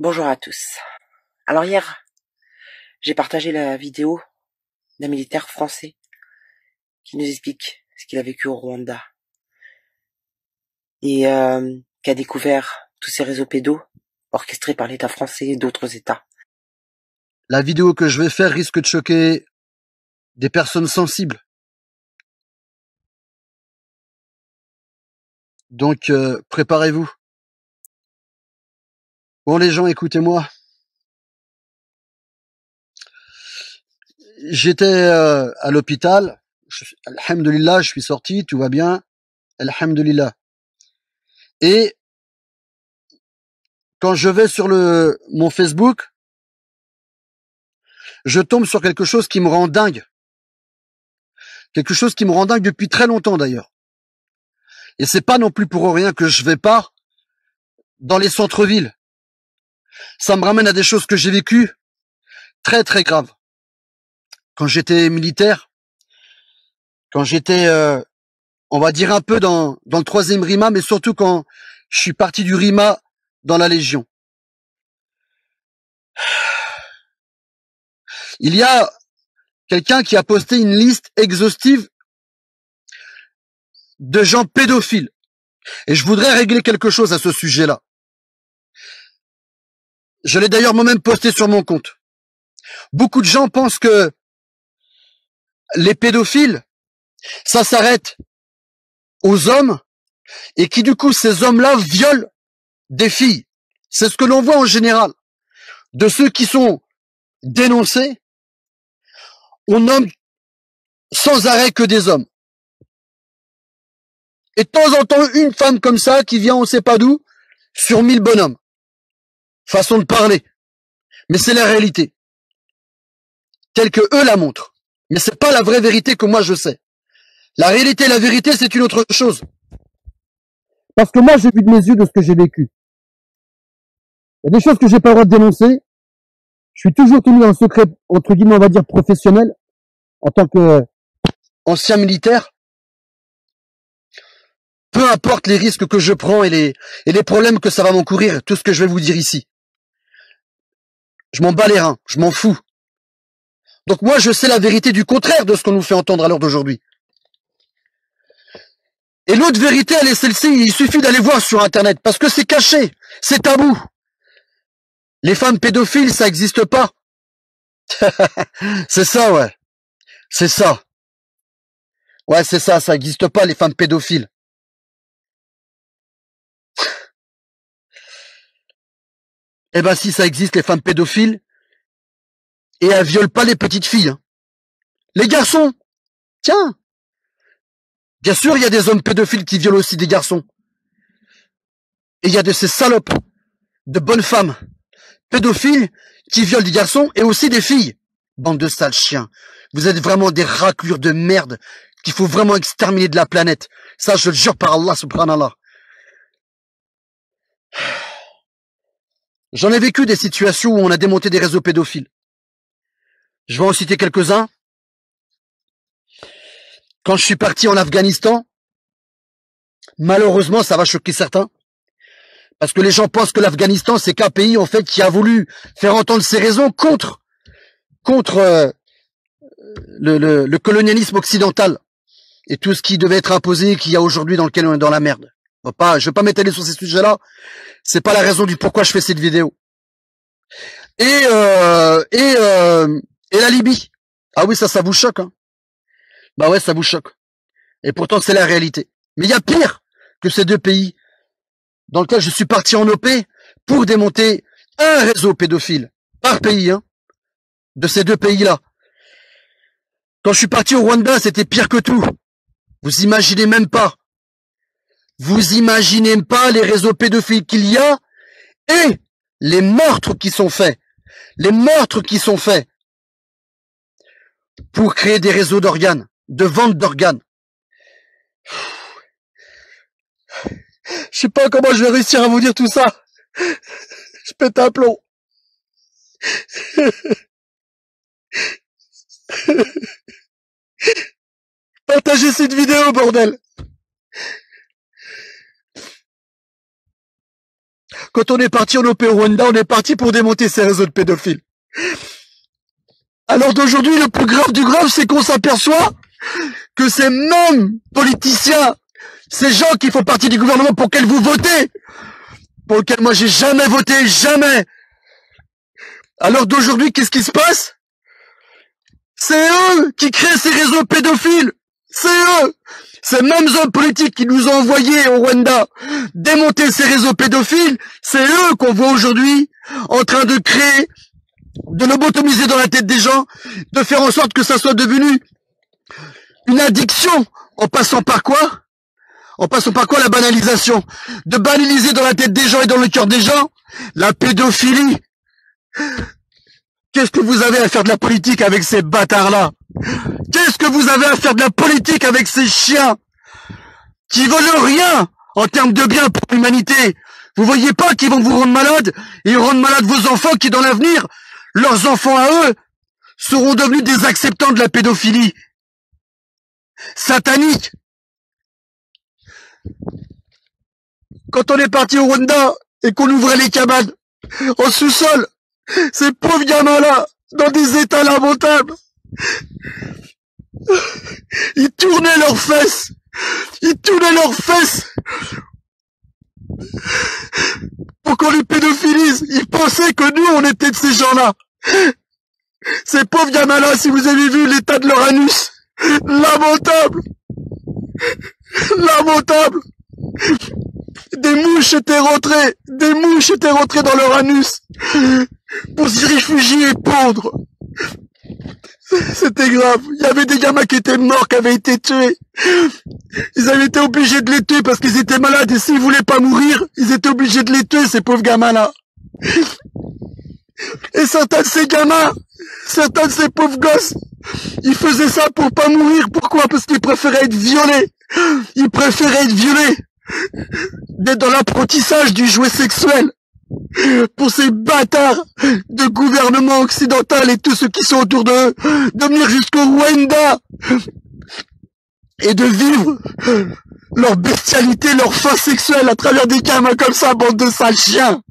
Bonjour à tous. Alors hier, j'ai partagé la vidéo d'un militaire français qui nous explique ce qu'il a vécu au Rwanda et qui a découvert tous ces réseaux pédos orchestrés par l'État français et d'autres États. La vidéo que je vais faire risque de choquer des personnes sensibles. Donc, préparez-vous. Bon, les gens, écoutez-moi. J'étais à l'hôpital. Alhamdulillah, je suis sorti, tout va bien. Alhamdulillah. Et quand je vais sur mon Facebook, je tombe sur quelque chose qui me rend dingue. Quelque chose qui me rend dingue depuis très longtemps d'ailleurs. Et c'est pas non plus pour rien que je vais pas dans les centres-villes. Ça me ramène à des choses que j'ai vécues très très graves. Quand j'étais militaire, quand j'étais, on va dire un peu dans le 3e RIMA, mais surtout quand je suis parti du RIMA dans la Légion. Il y a quelqu'un qui a posté une liste exhaustive de gens pédophiles. Et je voudrais régler quelque chose à ce sujet-là. Je l'ai d'ailleurs moi-même posté sur mon compte. Beaucoup de gens pensent que les pédophiles, ça s'arrête aux hommes et qui du coup ces hommes-là violent des filles. C'est ce que l'on voit en général. De ceux qui sont dénoncés, on nomme sans arrêt que des hommes. Et de temps en temps, une femme comme ça qui vient on sait pas d'où, sur 1000 bonhommes. Façon de parler. Mais c'est la réalité. Telle que eux la montrent. Mais c'est pas la vraie vérité que moi je sais. La réalité et la vérité, c'est une autre chose. Parce que moi, j'ai vu de mes yeux de ce que j'ai vécu. Il y a des choses que j'ai pas le droit de dénoncer. Je suis toujours tenu dans le secret, entre guillemets, on va dire professionnel, en tant que ancien militaire. Peu importe les risques que je prends et les problèmes que ça va m'encourir, tout ce que je vais vous dire ici. Je m'en bats les reins, je m'en fous. Donc moi, je sais la vérité du contraire de ce qu'on nous fait entendre à l'heure d'aujourd'hui. Et l'autre vérité, elle est celle-ci, il suffit d'aller voir sur Internet, parce que c'est caché, c'est tabou. Les femmes pédophiles, ça n'existe pas. C'est ça, ouais. C'est ça. Ouais, c'est ça, ça n'existe pas, les femmes pédophiles. Eh ben si, ça existe, les femmes pédophiles, et elles violent pas les petites filles. Hein. Les garçons, tiens. Bien sûr, il y a des hommes pédophiles qui violent aussi des garçons. Et il y a de ces salopes, de bonnes femmes pédophiles qui violent des garçons et aussi des filles. Bande de sales chiens. Vous êtes vraiment des raclures de merde qu'il faut vraiment exterminer de la planète. Ça, je le jure par Allah, subhanallah. J'en ai vécu des situations où on a démonté des réseaux pédophiles. Je vais en citer quelques-uns. Quand je suis parti en Afghanistan, malheureusement, ça va choquer certains. Parce que les gens pensent que l'Afghanistan, c'est qu'un pays, en fait, qui a voulu faire entendre ses raisons contre le colonialisme occidental et tout ce qui devait être imposé, qu'il y a aujourd'hui dans lequel on est dans la merde. Je vais pas m'étaler sur ces sujets-là. C'est pas la raison du pourquoi je fais cette vidéo. Et la Libye. Ah oui, ça vous choque, hein. Bah ouais, ça vous choque. Et pourtant, c'est la réalité. Mais il y a pire que ces deux pays dans lequel je suis parti en OP pour démonter un réseau pédophile par pays, hein, de ces deux pays-là. Quand je suis parti au Rwanda, c'était pire que tout. Vous imaginez même pas. Vous imaginez pas les réseaux pédophiles qu'il y a et les meurtres qui sont faits. Les meurtres qui sont faits pour créer des réseaux d'organes, de vente d'organes. Je sais pas comment je vais réussir à vous dire tout ça. Je pète un plomb. Partagez cette vidéo, bordel. Quand on est parti en OP au Rwanda, on est parti pour démonter ces réseaux de pédophiles. Alors d'aujourd'hui, le plus grave du grave, c'est qu'on s'aperçoit que ces mêmes politiciens, ces gens qui font partie du gouvernement pour lesquels vous votez, pour lesquels moi j'ai jamais voté, jamais. Alors d'aujourd'hui, qu'est-ce qui se passe? C'est eux qui créent ces réseaux pédophiles. C'est eux. Ces mêmes hommes politiques qui nous ont envoyés au Rwanda démonter ces réseaux pédophiles, c'est eux qu'on voit aujourd'hui en train de créer, de lobotomiser dans la tête des gens, de faire en sorte que ça soit devenu une addiction, en passant par quoi? En passant par quoi? La banalisation. De banaliser dans la tête des gens et dans le cœur des gens la pédophilie. Qu'est-ce que vous avez à faire de la politique avec ces bâtards-là? Qu'est-ce que vous avez à faire de la politique avec ces chiens qui veulent rien en termes de bien pour l'humanité? Vous voyez pas qu'ils vont vous rendre malade et rendre malade vos enfants qui, dans l'avenir, leurs enfants à eux, seront devenus des acceptants de la pédophilie satanique. Quand on est parti au Rwanda et qu'on ouvrait les cabanes en sous-sol, ces pauvres gamins-là, dans des états lamentables, ils tournaient leurs fesses. Ils tournaient leurs fesses pour qu'on les pédophilise. Ils pensaient que nous, on était de ces gens-là. Ces pauvres gamins-là, si vous avez vu l'état de leur anus, lamentable. Lamentable. Des mouches étaient rentrées dans leur anus pour s'y réfugier et pondre. C'était grave. Il y avait des gamins qui étaient morts, qui avaient été tués. Ils avaient été obligés de les tuer parce qu'ils étaient malades et s'ils voulaient pas mourir, ils étaient obligés de les tuer, ces pauvres gamins-là. Et certains de ces gamins, certains de ces pauvres gosses, ils faisaient ça pour pas mourir. Pourquoi? Parce qu'ils préféraient être violés. Ils préféraient être violés. D'être dans l'apprentissage du jouet sexuel. Pour ces bâtards de gouvernement occidental et tous ceux qui sont autour d'eux, de venir jusqu'au Rwanda et de vivre leur bestialité, leur faim sexuelle à travers des gamins comme ça, bande de sales chiens.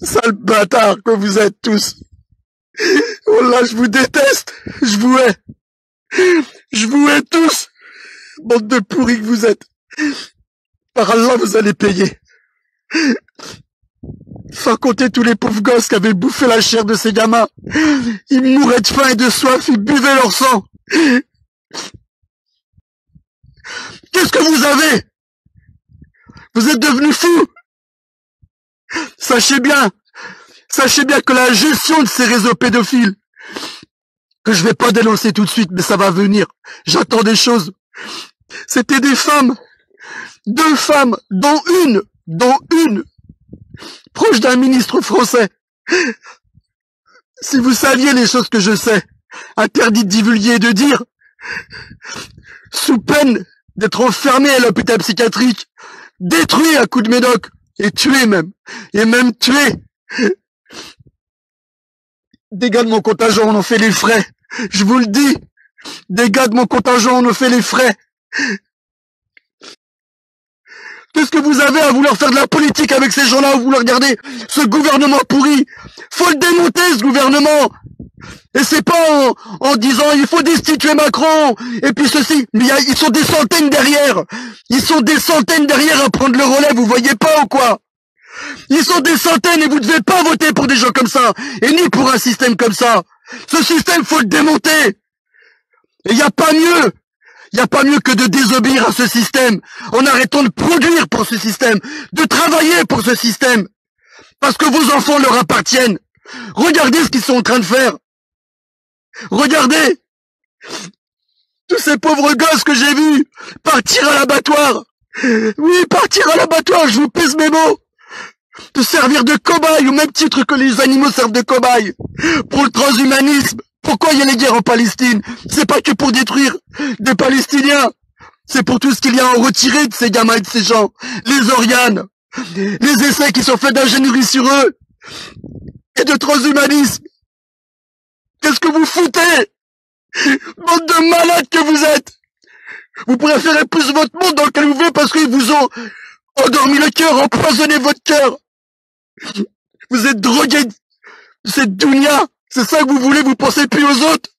Sales bâtards que vous êtes tous. Oh là, je vous déteste. Je vous hais. Je vous hais tous. Bande de pourris que vous êtes. Par Allah, vous allez payer. Sans compter tous les pauvres gosses qui avaient bouffé la chair de ces gamins. Ils mouraient de faim et de soif, ils buvaient leur sang. Qu'est-ce que vous avez? Vous êtes devenus fous. Sachez bien que la gestion de ces réseaux pédophiles, que je vais pas dénoncer tout de suite, mais ça va venir, j'attends des choses. C'était des femmes, 2 femmes, dont une, proche d'un ministre français. Si vous saviez les choses que je sais, interdit de divulguer et de dire, sous peine d'être enfermé à l'hôpital psychiatrique, détruit à coups de médoc, et tué même, tué. Des gars de mon contingent en ont fait les frais, je vous le dis, des gars de mon contingent en ont fait les frais. Qu'est-ce que vous avez à vouloir faire de la politique avec ces gens-là, ou vouloir regarder ce gouvernement pourri? Faut le démonter, ce gouvernement. Et c'est pas en disant il faut destituer Macron, et puis ceci, mais ils sont des centaines derrière. Ils sont des centaines derrière à prendre le relais, vous voyez pas ou quoi? Ils sont des centaines et vous devez pas voter pour des gens comme ça, et ni pour un système comme ça. Ce système, faut le démonter. Et y a pas mieux que de désobéir à ce système, en arrêtant de produire pour ce système, de travailler pour ce système, parce que vos enfants leur appartiennent. Regardez ce qu'ils sont en train de faire. Regardez tous ces pauvres gosses que j'ai vus partir à l'abattoir. Oui, partir à l'abattoir, je vous pèse mes mots. De servir de cobaye au même titre que les animaux servent de cobaye. Pour le transhumanisme. Pourquoi il y a les guerres en Palestine? C'est pas que pour détruire des Palestiniens. C'est pour tout ce qu'il y a à en retirer de ces gamins et de ces gens. Les organes, les essais qui sont faits d'ingénierie sur eux, et de transhumanisme. Qu'est-ce que vous foutez? Bande de malades que vous êtes! Vous préférez plus votre monde dans lequel vous vivez parce qu'ils vous ont endormi le cœur, empoisonné votre cœur. Vous êtes drogués de cette dounia. C'est ça que vous voulez, vous pensez plus aux autres.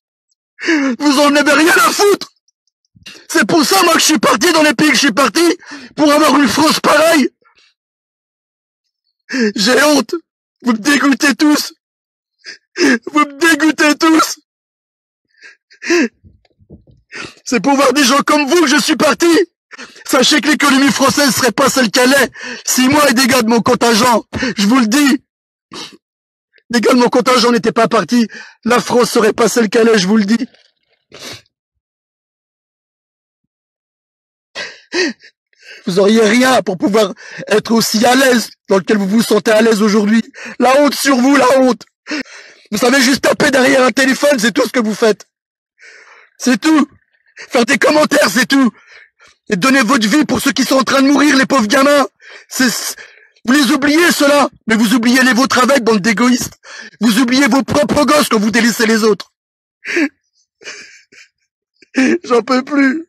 Vous en avez rien à foutre. C'est pour ça, moi, que je suis parti dans les pays que je suis parti, pour avoir une France pareille. J'ai honte. Vous me dégoûtez tous. Vous me dégoûtez tous. C'est pour voir des gens comme vous que je suis parti. Sachez que l'économie française serait pas celle qu'elle est si moi et des gars de mon contingent, je vous le dis, des gars de mon contingent n'étaient pas partis, la France serait pas celle qu'elle est, je vous le dis. Vous auriez rien pour pouvoir être aussi à l'aise dans lequel vous vous sentez à l'aise aujourd'hui. La honte sur vous, la honte. Vous savez juste taper derrière un téléphone, c'est tout ce que vous faites. C'est tout. Faire des commentaires, c'est tout. Et donner votre vie pour ceux qui sont en train de mourir, les pauvres gamins. Vous les oubliez, ceux-là. Mais vous oubliez les vôtres avec, bande d'égoïstes. Vous oubliez vos propres gosses quand vous délaissez les autres. J'en peux plus.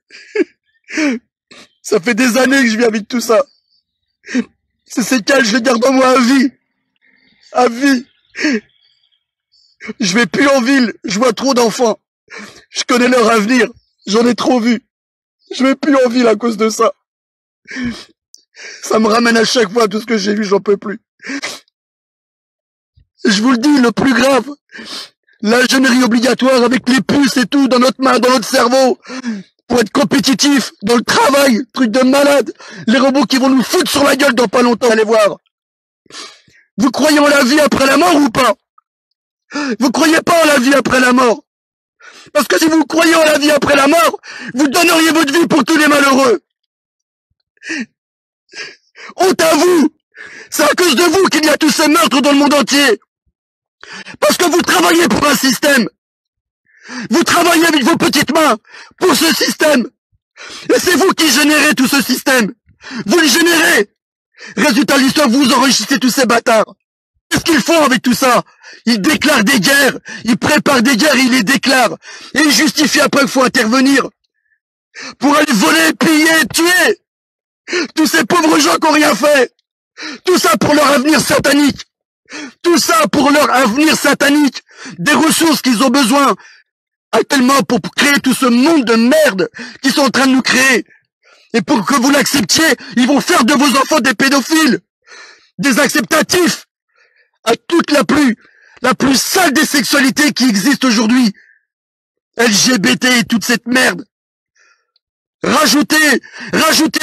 Ça fait des années que je vis avec tout ça. Ces séquelles, je les garde en moi à vie. À vie. Je vais plus en ville. Je vois trop d'enfants. Je connais leur avenir. J'en ai trop vu. Je vais plus en ville à cause de ça. Ça me ramène à chaque fois tout ce que j'ai vu, j'en peux plus. Je vous le dis, le plus grave, l'ingénierie obligatoire avec les puces et tout dans notre main, dans notre cerveau, pour être compétitif dans le travail, truc de malade. Les robots qui vont nous foutre sur la gueule dans pas longtemps, allez voir. Vous croyez en la vie après la mort ou pas? Vous croyez pas en la vie après la mort? Parce que si vous croyez en la vie après la mort, vous donneriez votre vie pour tous les malheureux. Honte à vous! C'est à cause de vous qu'il y a tous ces meurtres dans le monde entier. Parce que vous travaillez pour un système. Vous travaillez avec vos petites mains pour ce système. Et c'est vous qui générez tout ce système. Vous le générez. Résultat de l'histoire, vous enrichissez tous ces bâtards. Qu'est-ce qu'ils font avec tout ça? Ils déclarent des guerres, ils préparent des guerres, ils les déclarent. Et ils justifient après qu'il faut intervenir. Pour aller voler, piller, tuer. Tous ces pauvres gens qui n'ont rien fait. Tout ça pour leur avenir satanique. Tout ça pour leur avenir satanique. Des ressources qu'ils ont besoin actuellement pour créer tout ce monde de merde qu'ils sont en train de nous créer. Et pour que vous l'acceptiez, ils vont faire de vos enfants des pédophiles. Des acceptatifs. À toute la plus sale des sexualités qui existent aujourd'hui. LGBT et toute cette merde. Rajoutez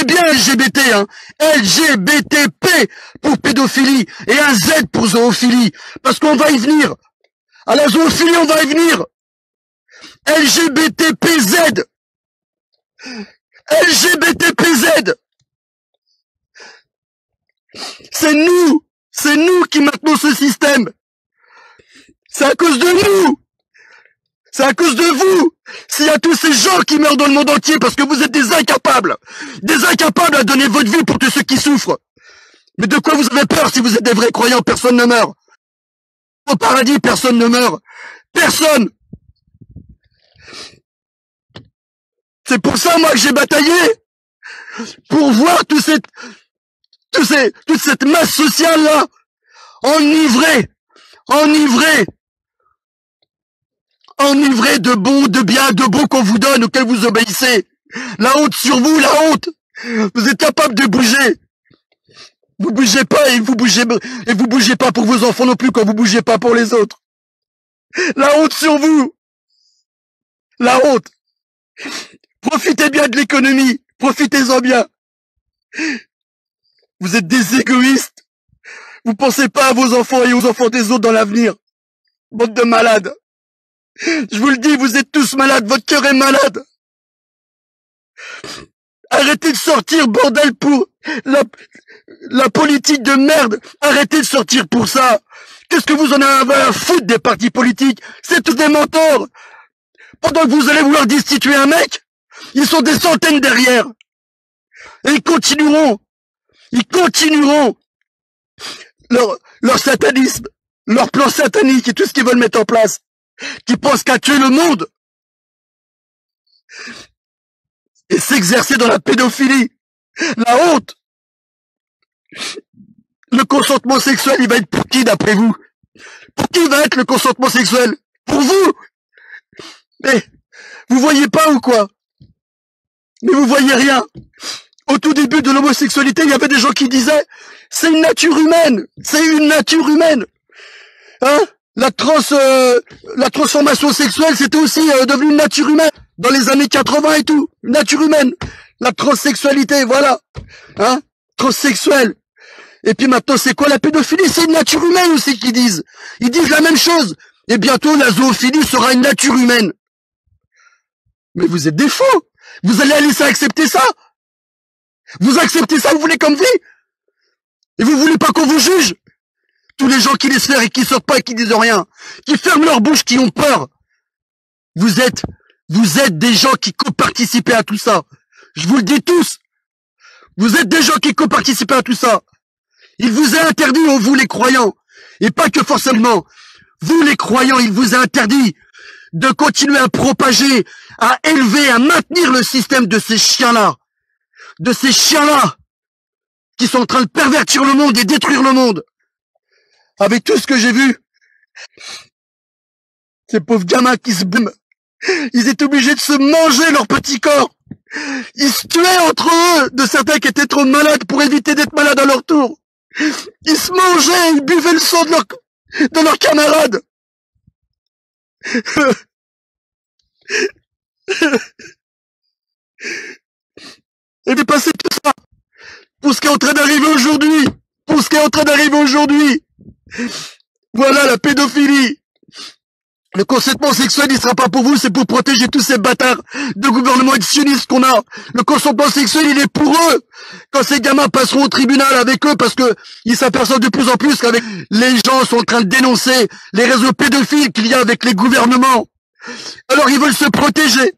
bien LGBT, hein. LGBTP pour pédophilie et un Z pour zoophilie. Parce qu'on va y venir. À la zoophilie, on va y venir. LGBTPZ. LGBTPZ. C'est nous qui maintenons ce système. C'est à cause de nous. C'est à cause de vous. S'il y a tous ces gens qui meurent dans le monde entier parce que vous êtes des incapables à donner votre vie pour tous ceux qui souffrent. Mais de quoi vous avez peur si vous êtes des vrais croyants? Personne ne meurt. Au paradis, personne ne meurt. Personne. C'est pour ça, moi, que j'ai bataillé. Pour voir toute cette masse sociale-là, enivrée de bon, de bien, de beau qu'on vous donne, auquel vous obéissez. La honte sur vous, la honte. Vous êtes capable de bouger. Vous bougez pas et vous bougez pas pour vos enfants non plus quand vous bougez pas pour les autres. La honte sur vous. La honte. Profitez bien de l'économie. Profitez-en bien. Vous êtes des égoïstes. Vous pensez pas à vos enfants et aux enfants des autres dans l'avenir. Bande de malades. Je vous le dis, vous êtes tous malades, votre cœur est malade. Arrêtez de sortir, bordel, pour la politique de merde. Arrêtez de sortir pour ça. Qu'est-ce que vous en avez à foutre des partis politiques? C'est tous des mentors. Pendant que vous allez vouloir destituer un mec, Ils sont des centaines derrière. Et ils continueront leur satanisme, leur plan satanique et tout ce qu'ils veulent mettre en place, qui pensent qu'à tuer le monde et s'exercer dans la pédophilie, la honte. Le consentement sexuel, il va être pour qui d'après vous? Pour qui va être le consentement sexuel? Pour vous? Mais vous voyez pas ou quoi? Mais vous voyez rien. Au tout début de l'homosexualité, il y avait des gens qui disaient c'est une nature humaine, c'est une nature humaine. Hein? La transformation sexuelle, c'était aussi devenu une nature humaine dans les années 80 et tout, une nature humaine. La transsexualité, voilà. Hein? Transsexuel. Et puis maintenant, c'est quoi la pédophilie? C'est une nature humaine aussi qu'ils disent. Ils disent la même chose. Et bientôt, la zoophilie sera une nature humaine. Mais vous êtes des fous. Vous allez laisser accepter ça? Vous acceptez ça, vous voulez comme vie? Et vous voulez pas qu'on vous juge? Tous les gens qui laissent faire et qui sortent pas et qui disent rien, qui ferment leur bouche, qui ont peur. Vous êtes des gens qui co-participez à tout ça. Je vous le dis tous. Vous êtes des gens qui co-participez à tout ça. Il vous est interdit, vous les croyants, et pas que forcément, vous les croyants, il vous est interdit de continuer à propager, à élever, à maintenir le système de ces chiens-là, qui sont en train de pervertir le monde et détruire le monde. Avec tout ce que j'ai vu, ces pauvres gamins qui se boument, ils étaient obligés de se manger leur petit corps. Ils se tuaient entre eux, de certains qui étaient trop malades pour éviter d'être malades à leur tour. Ils se mangeaient, ils buvaient le sang de leurs camarades. Et dépasser tout ça pour ce qui est en train d'arriver aujourd'hui. Voilà la pédophilie. Le consentement sexuel, il sera pas pour vous, c'est pour protéger tous ces bâtards de gouvernement sionistes qu'on a. Le consentement sexuel, il est pour eux. Quand ces gamins passeront au tribunal avec eux, parce que ils s'aperçoivent de plus en plus qu'avec les gens sont en train de dénoncer les réseaux pédophiles qu'il y a avec les gouvernements. Alors ils veulent se protéger.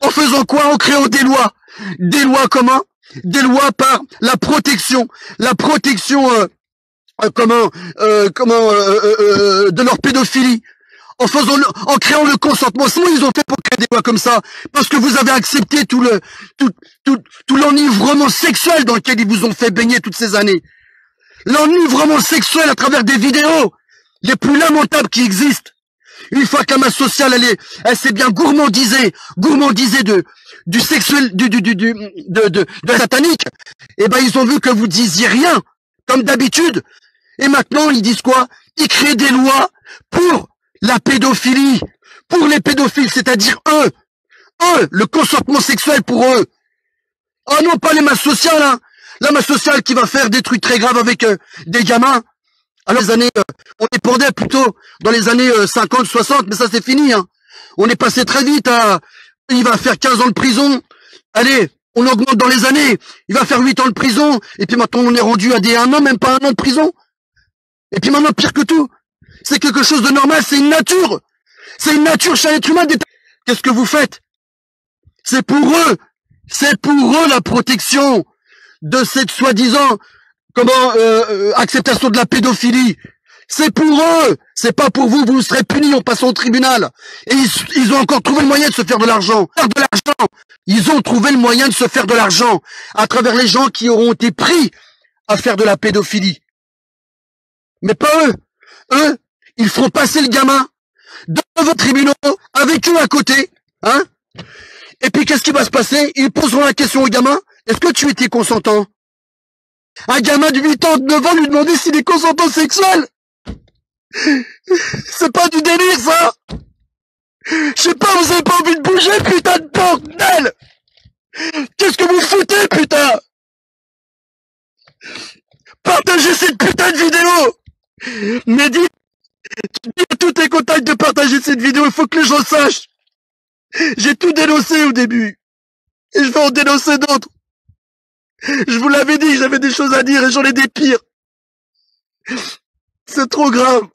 En faisant quoi? En créant des lois. Des lois comment? Des lois par la protection. De leur pédophilie. En créant le consentement. Sinon, ils ont fait pour créer des lois comme ça. Parce que vous avez accepté tout l'enivrement sexuel dans lequel ils vous ont fait baigner toutes ces années. L'enivrement sexuel à travers des vidéos les plus lamentables qui existent. Une fois que la masse sociale, elle s'est bien gourmandisée du sexuel, de la satanique, et ben, ils ont vu que vous disiez rien, comme d'habitude. Et maintenant, ils disent quoi? Ils créent des lois pour la pédophilie, pour les pédophiles, c'est-à-dire eux, le consentement sexuel pour eux. Oh non, pas les masses sociales, hein. La masse sociale qui va faire des trucs très graves avec des gamins. Alors les années, on dépendait plutôt dans les années 50, 60, mais ça c'est fini, hein. On est passé très vite à, il va faire 15 ans de prison. Allez, on augmente dans les années. Il va faire 8 ans de prison. Et puis maintenant on est rendu à des 1 an, même pas 1 an de prison. Et puis maintenant, pire que tout, c'est quelque chose de normal, c'est une nature. C'est une nature chez l'être humain. Qu'est-ce que vous faites? C'est pour eux la protection de cette soi-disant acceptation de la pédophilie. C'est pour eux, c'est pas pour vous. Vous serez punis en passant au tribunal. Et ils ont encore trouvé le moyen de se faire de l'argent. Ils ont trouvé le moyen de se faire de l'argent à travers les gens qui auront été pris à faire de la pédophilie. Mais pas eux. Eux, ils feront passer le gamin devant vos tribunaux avec eux à côté, hein. Et puis qu'est-ce qui va se passer? Ils poseront la question au gamin. Est-ce que tu étais consentant? Un gamin de 8 ans, de 9 ans lui demander s'il est consentant sexuel. C'est pas du délire, ça. Je sais pas, vous avez pas envie de bouger, putain de bordel. Qu'est-ce que vous foutez, putain? Partagez cette putain de vidéo. Mais dis à tous tes contacts de partager cette vidéo, il faut que les gens sachent. J'ai tout dénoncé au début. Et je vais en dénoncer d'autres. Je vous l'avais dit, j'avais des choses à dire et j'en ai des pires. C'est trop grave.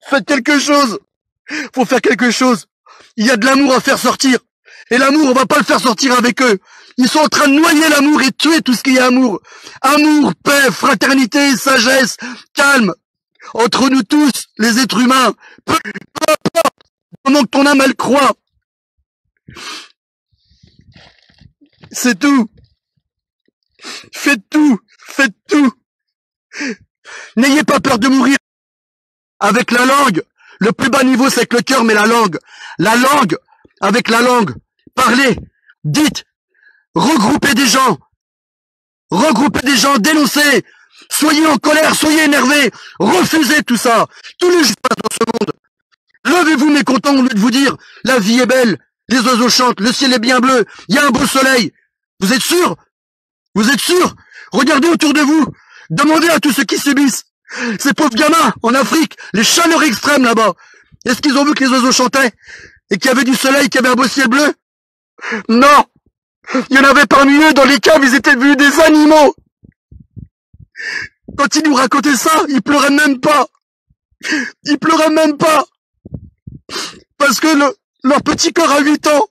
Faites quelque chose. Faut faire quelque chose. Il y a de l'amour à faire sortir. Et l'amour, on va pas le faire sortir avec eux. Ils sont en train de noyer l'amour et de tuer tout ce qui est amour. Amour, paix, fraternité, sagesse, calme. Entre nous tous, les êtres humains. Peu importe, pendant que ton âme, elle croit. C'est tout. Faites tout. Faites tout. N'ayez pas peur de mourir. Avec la langue. Le plus bas niveau, c'est que le cœur, mais la langue. La langue. Avec la langue. Parlez. Dites. Regroupez des gens. Regroupez des gens. Dénoncez. Soyez en colère. Soyez énervés. Refusez tout ça. Tous les jours dans ce monde. Levez-vous mécontents au lieu de vous dire la vie est belle. Les oiseaux chantent. Le ciel est bien bleu. Il y a un beau soleil. Vous êtes sûr? Vous êtes sûr? Regardez autour de vous. Demandez à tous ceux qui subissent. Ces pauvres gamins en Afrique, les chaleurs extrêmes là-bas. Est-ce qu'ils ont vu que les oiseaux chantaient? Et qu'il y avait du soleil, qu'il y avait un beau ciel bleu? Non! Il y en avait parmi eux, dans les caves, ils étaient devenus des animaux! Quand ils nous racontaient ça, ils pleuraient même pas! Ils pleuraient même pas! Parce que leur petit corps à 8 ans,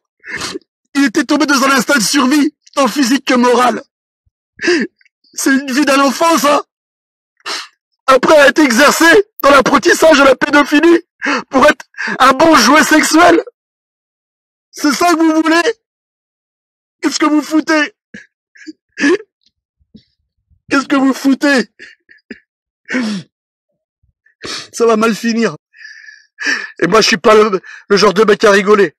il était tombé dans un instinct de survie, tant physique que moral. C'est une vie d'un enfant, ça! Après être exercé dans l'apprentissage de la pédophilie pour être un bon jouet sexuel. C'est ça que vous voulez? Qu'est-ce que vous foutez? Qu'est-ce que vous foutez? Ça va mal finir. Et moi, je suis pas le genre de mec à rigoler.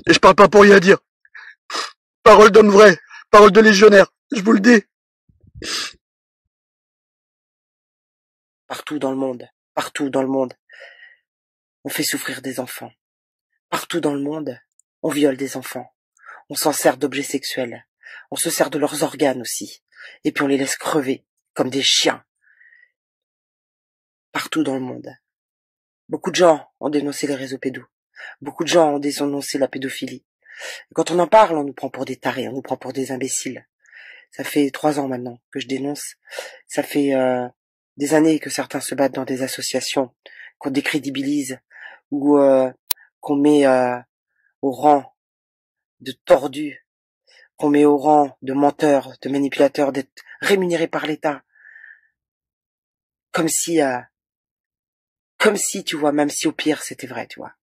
Et je parle pas pour rien dire. Parole d'homme vrai. Parole de légionnaire. Je vous le dis. Partout dans le monde, on fait souffrir des enfants. Partout dans le monde, on viole des enfants. On s'en sert d'objets sexuels. On se sert de leurs organes aussi. Et puis on les laisse crever, comme des chiens. Partout dans le monde. Beaucoup de gens ont dénoncé les réseaux pédos. Beaucoup de gens ont dénoncé la pédophilie. Et quand on en parle, on nous prend pour des tarés, on nous prend pour des imbéciles. Ça fait 3 ans maintenant que je dénonce. Ça fait des années que certains se battent dans des associations, qu'on décrédibilise ou qu'on met au rang de tordus, qu'on met au rang de menteurs, de manipulateurs, d'être rémunérés par l'État. Comme si, tu vois, même si au pire c'était vrai, tu vois.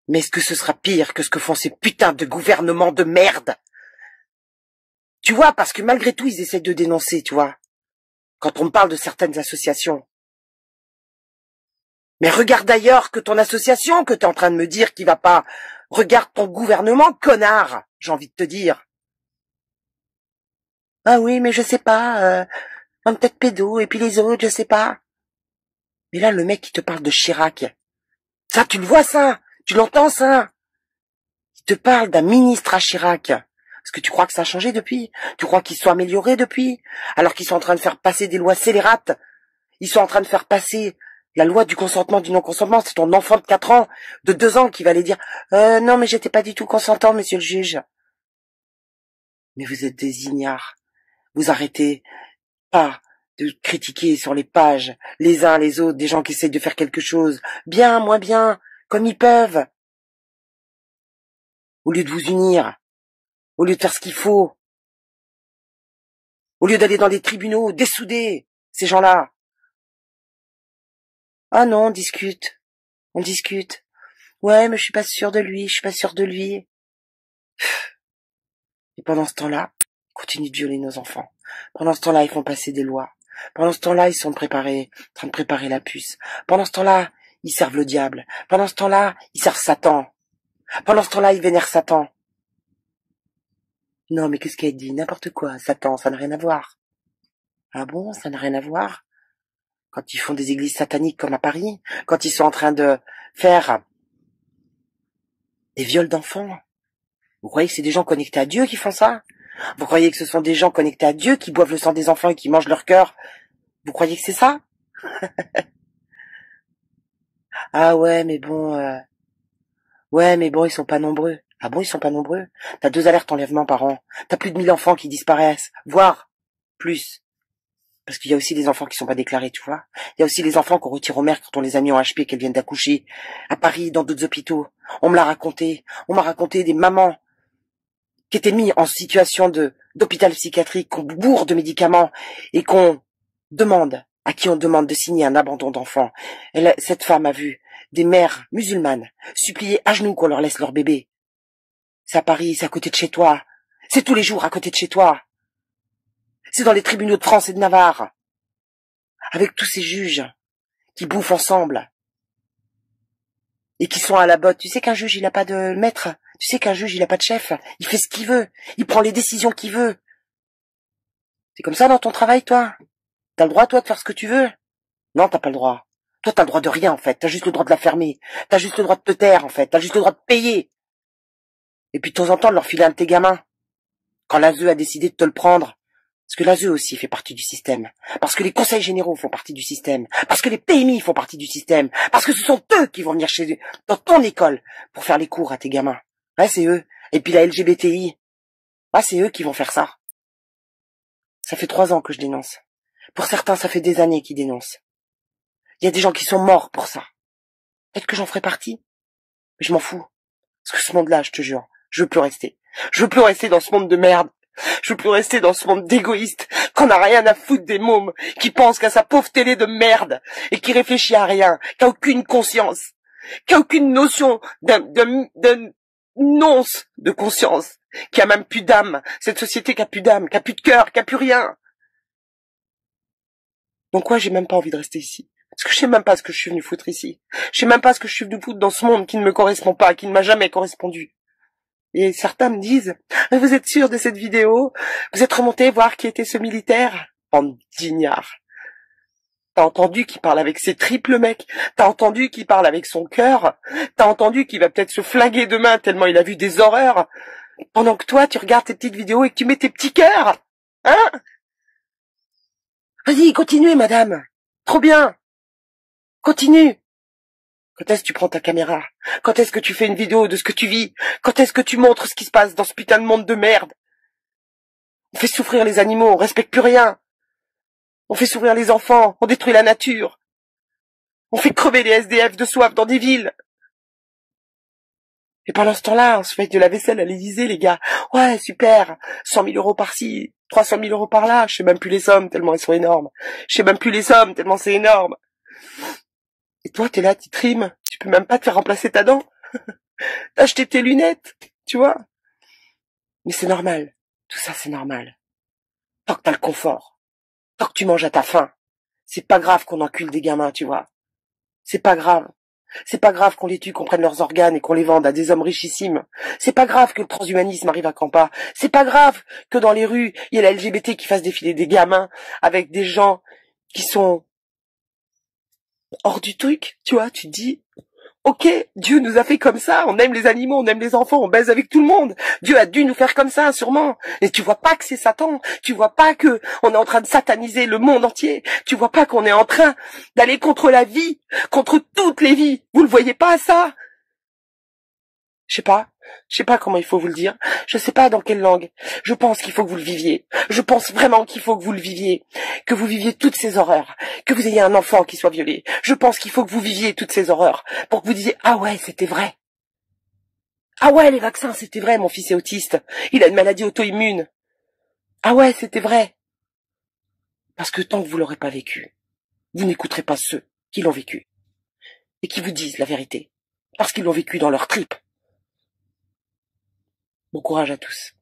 Mais est-ce que ce sera pire que ce que font ces putains de gouvernements de merde? Tu vois, parce que malgré tout, ils essaient de dénoncer, tu vois. Quand on me parle de certaines associations. Mais regarde ailleurs que ton association, que t'es en train de me dire qui va pas. Regarde ton gouvernement, connard, j'ai envie de te dire. Ah oui, mais je sais pas, un peut-être pédo, et puis les autres, je sais pas. Mais là, le mec qui te parle de Chirac, ça, tu le vois, ça? Tu l'entends, ça? Il te parle d'un ministre à Chirac. Est-ce que tu crois que ça a changé depuis? Tu crois qu'ils sont améliorés depuis? Alors qu'ils sont en train de faire passer des lois scélérates? Ils sont en train de faire passer la loi du consentement, du non-consentement. C'est ton enfant de 4 ans, de 2 ans qui va aller dire non, mais j'étais pas du tout consentant, monsieur le juge. Mais vous êtes des ignares. Vous arrêtez pas de critiquer sur les pages les uns les autres des gens qui essayent de faire quelque chose. Bien, moins bien, comme ils peuvent. Au lieu de vous unir. Au lieu de faire ce qu'il faut. Au lieu d'aller dans des tribunaux, dessouder ces gens-là. Ah non, on discute. On discute. Ouais, mais je suis pas sûre de lui, je suis pas sûre de lui. Et pendant ce temps-là, ils continuent de violer nos enfants. Pendant ce temps-là, ils font passer des lois. Pendant ce temps-là, ils sont en train de préparer la puce. Pendant ce temps-là, ils servent le diable. Pendant ce temps-là, ils servent Satan. Pendant ce temps-là, ils vénèrent Satan. Non, mais qu'est-ce qu'elle dit? N'importe quoi. Satan, ça n'a rien à voir. Ah bon, ça n'a rien à voir? Quand ils font des églises sataniques comme à Paris, quand ils sont en train de faire des viols d'enfants. Vous croyez que c'est des gens connectés à Dieu qui font ça? Vous croyez que ce sont des gens connectés à Dieu qui boivent le sang des enfants et qui mangent leur cœur? Vous croyez que c'est ça? Ah ouais, mais bon, ils sont pas nombreux. Ah bon, ils sont pas nombreux? T'as 2 alertes enlèvement par an. T'as plus de 1000 enfants qui disparaissent, voire plus. Parce qu'il y a aussi des enfants qui sont pas déclarés, tu vois. Il y a aussi les enfants qu'on retire aux mères quand on les a mis en HP, qu'elles viennent d'accoucher. À Paris, dans d'autres hôpitaux. On me l'a raconté. On m'a raconté des mamans qui étaient mises en situation d'hôpital psychiatrique, qu'on bourre de médicaments et à qui on demande de signer un abandon d'enfant. Cette femme a vu des mères musulmanes supplier à genoux qu'on leur laisse leur bébé. C'est à Paris, c'est à côté de chez toi. C'est tous les jours à côté de chez toi. C'est dans les tribunaux de France et de Navarre. Avec tous ces juges qui bouffent ensemble. Et qui sont à la botte. Tu sais qu'un juge, il n'a pas de maître. Tu sais qu'un juge, il n'a pas de chef. Il fait ce qu'il veut. Il prend les décisions qu'il veut. C'est comme ça dans ton travail, toi? T'as le droit, toi, de faire ce que tu veux? Non, t'as pas le droit. Toi, t'as le droit de rien, en fait. T'as juste le droit de la fermer. T'as juste le droit de te taire, en fait. T'as juste le droit de payer. Et puis, de temps en temps, de leur filer un de tes gamins. Quand l'ASE a décidé de te le prendre. Parce que l'ASE aussi fait partie du système. Parce que les conseils généraux font partie du système. Parce que les PMI font partie du système. Parce que ce sont eux qui vont venir chez eux, dans ton école, pour faire les cours à tes gamins. Ouais, c'est eux. Et puis la LGBTI. Ouais, c'est eux qui vont faire ça. Ça fait 3 ans que je dénonce. Pour certains, ça fait des années qu'ils dénoncent. Il y a des gens qui sont morts pour ça. Peut-être que j'en ferai partie. Mais je m'en fous. Parce que ce monde-là, je te jure, je veux plus rester. Je veux plus rester dans ce monde de merde. Je veux plus rester dans ce monde d'égoïstes, qu'on n'a rien à foutre des mômes, qui pense qu'à sa pauvre télé de merde, et qui réfléchit à rien, qui a aucune conscience, qui a aucune notion d'un nonce de conscience, qui a même plus d'âme, cette société qui a plus d'âme, qui a plus de cœur, qui a plus rien. Donc ouais, j'ai même pas envie de rester ici. Parce que je sais même pas ce que je suis venu foutre ici. Je sais même pas ce que je suis venu foutre dans ce monde qui ne me correspond pas, qui ne m'a jamais correspondu. Et certains me disent, vous êtes sûr de cette vidéo? Vous êtes remonté voir qui était ce militaire? Bande d'ignards. T'as entendu qu'il parle avec ses tripes, le mec? T'as entendu qu'il parle avec son cœur? T'as entendu qu'il va peut-être se flinguer demain tellement il a vu des horreurs? Pendant que toi, tu regardes tes petites vidéos et que tu mets tes petits cœurs? Hein? Vas-y, continuez, madame. Trop bien. Continue. Quand est-ce que tu prends ta caméra? Quand est-ce que tu fais une vidéo de ce que tu vis? Quand est-ce que tu montres ce qui se passe dans ce putain de monde de merde? On fait souffrir les animaux, on respecte plus rien. On fait souffrir les enfants, on détruit la nature. On fait crever les SDF de soif dans des villes. Et pendant ce temps-là, on se fait de la vaisselle à l'Élysée, les gars. Ouais, super. 100 000 euros par-ci, 300 000 euros par-là. Je sais même plus les sommes tellement elles sont énormes. Je sais même plus les sommes tellement c'est énorme. Et toi, t'es là, tu trimes. Tu peux même pas te faire remplacer ta dent. T'as acheté tes lunettes, tu vois. Mais c'est normal. Tout ça, c'est normal. Tant que t'as le confort. Tant que tu manges à ta faim. C'est pas grave qu'on encule des gamins, tu vois. C'est pas grave. C'est pas grave qu'on les tue, qu'on prenne leurs organes et qu'on les vende à des hommes richissimes. C'est pas grave que le transhumanisme arrive à Campa. C'est pas grave que dans les rues, il y ait la LGBT qui fasse défiler des gamins avec des gens qui sont hors du truc, tu vois, tu te dis, ok, Dieu nous a fait comme ça, on aime les animaux, on aime les enfants, on baise avec tout le monde. Dieu a dû nous faire comme ça, sûrement. Et tu vois pas que c'est Satan, tu vois pas que on est en train de sataniser le monde entier, tu vois pas qu'on est en train d'aller contre la vie, contre toutes les vies. Vous le voyez pas, ça? Je sais pas comment il faut vous le dire. Je sais pas dans quelle langue. Je pense qu'il faut que vous le viviez. Je pense vraiment qu'il faut que vous le viviez. Que vous viviez toutes ces horreurs. Que vous ayez un enfant qui soit violé. Je pense qu'il faut que vous viviez toutes ces horreurs. Pour que vous disiez, ah ouais, c'était vrai. Ah ouais, les vaccins, c'était vrai, mon fils est autiste. Il a une maladie auto-immune. Ah ouais, c'était vrai. Parce que tant que vous l'aurez pas vécu, vous n'écouterez pas ceux qui l'ont vécu. Et qui vous disent la vérité. Parce qu'ils l'ont vécu dans leurs tripes. Bon courage à tous.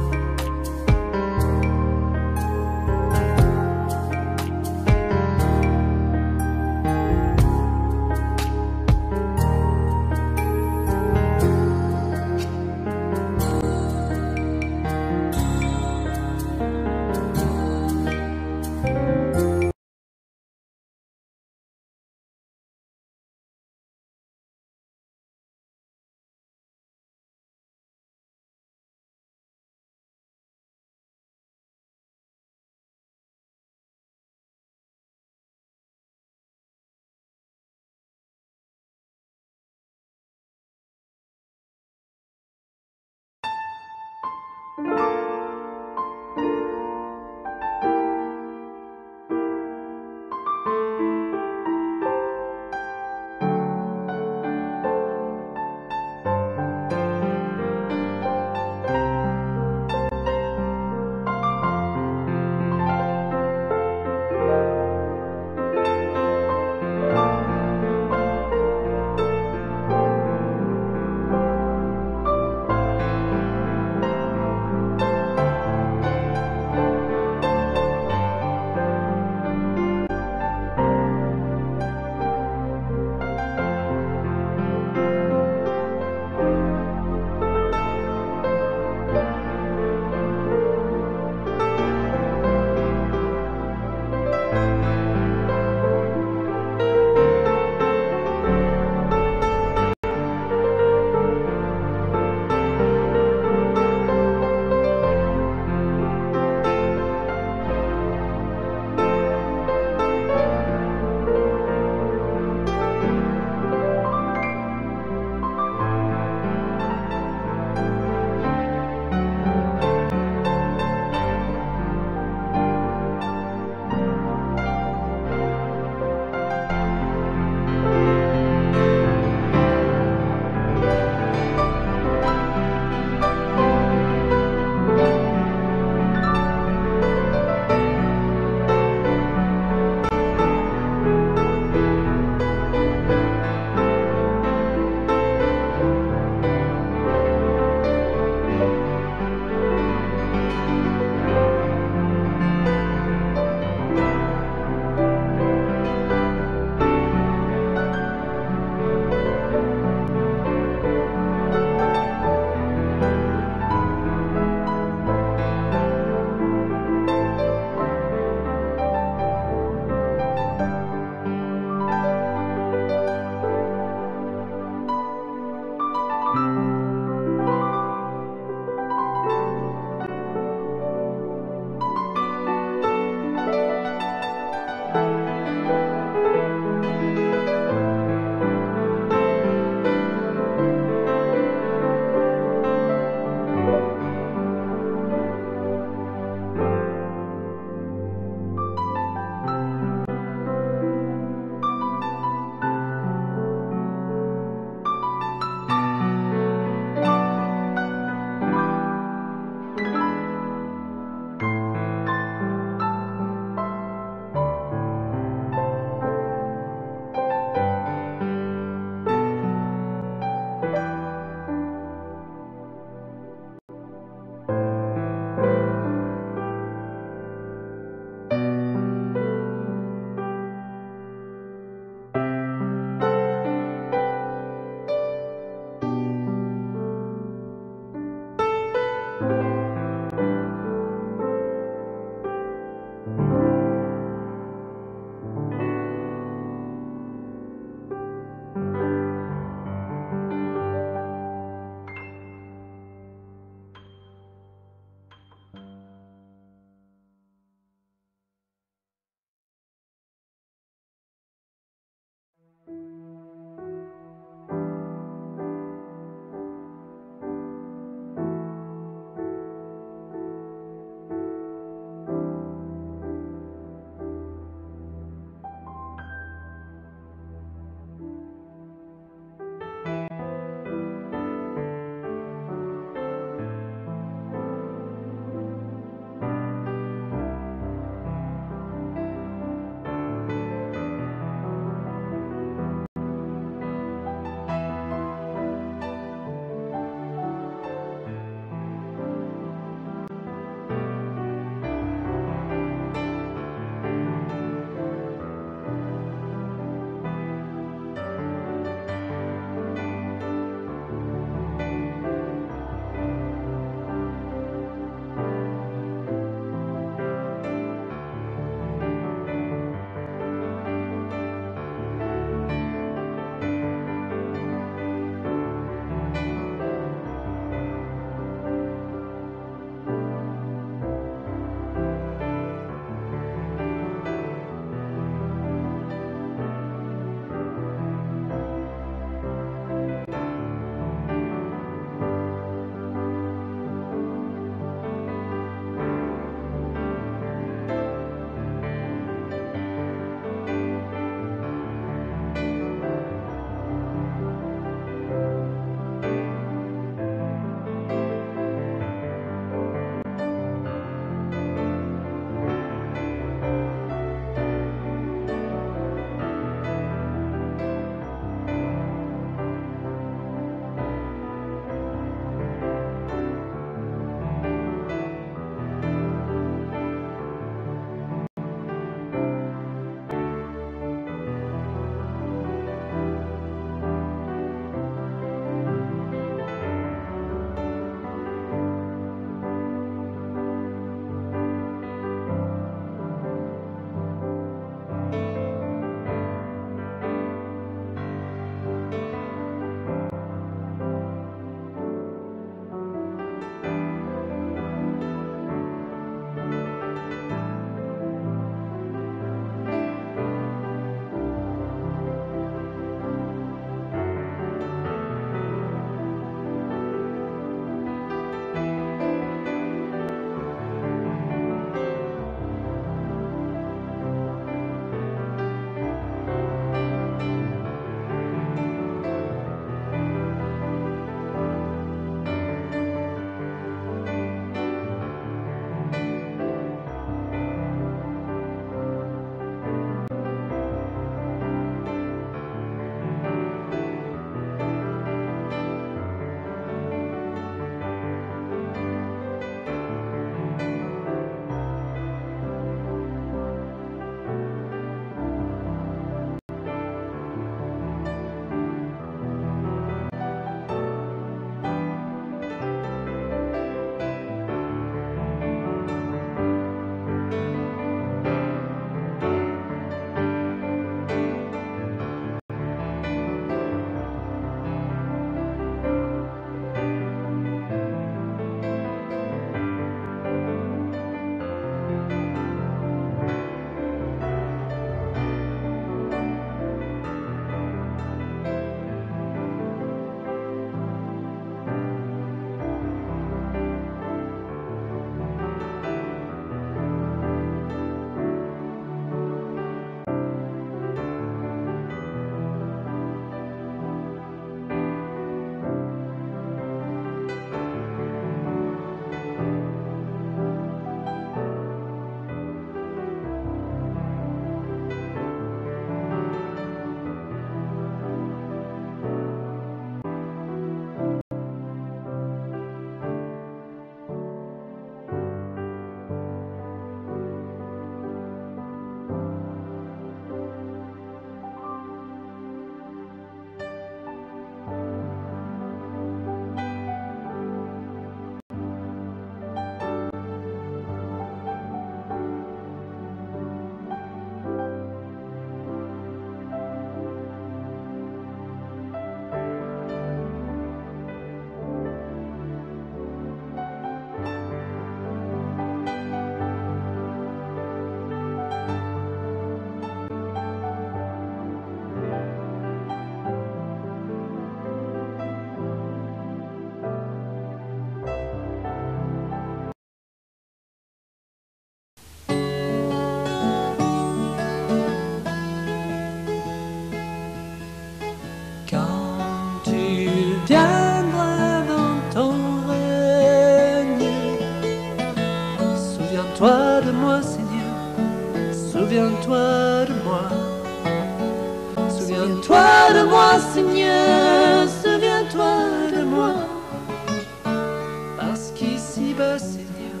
bas, Seigneur,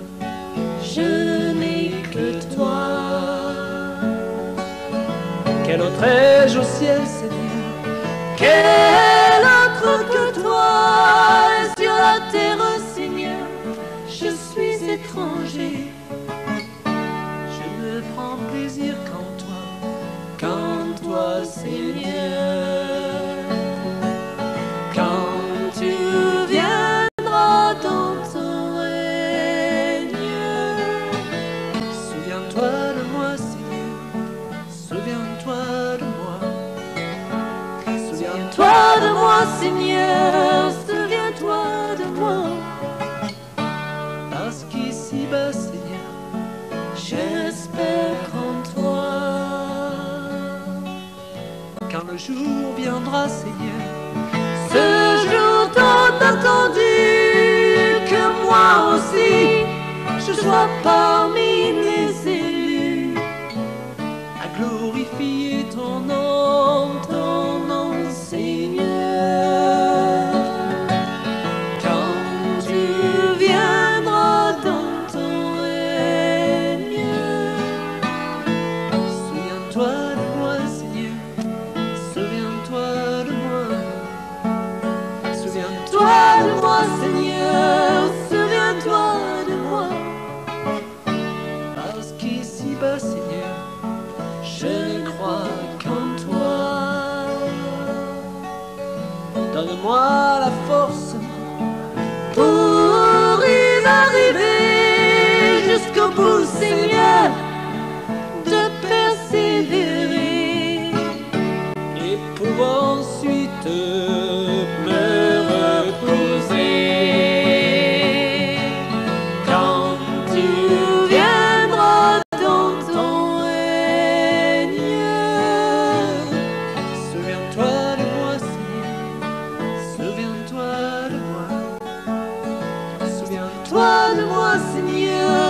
je n'ai que toi. Quel autre ai-je au ciel, Seigneur? Quel autre que toi? Et sur la terre, Seigneur, je suis étranger. Je ne prends plaisir qu'en toi, Seigneur. Quand tu viendras dans ton règne, souviens-toi de moi, Seigneur. Souviens-toi de moi. Souviens-toi de moi, Seigneur. Souviens-toi de moi. Parce qu'ici-bas, Seigneur, j'espère en toi. Quand le jour viendra, Seigneur, ce jour tant attendu, que moi aussi je sois parmi les élus, à glorifier ton nom, Seigneur. Quand tu viendras dans ton règne, souviens-toi de moi, Seigneur. Souviens-toi de moi. Souviens-toi de moi, Seigneur. Souviens-toi de moi. Parce qu'ici-bas, Seigneur, je ne crois qu'en toi. Donne-moi la force pour y arriver jusqu'au bout, Seigneur, de persévérer et pour ensuite me reposer. Quand tu viendras dans ton règne, souviens-toi de moi, Seigneur. Souviens-toi de moi. Souviens-toi de moi, Seigneur.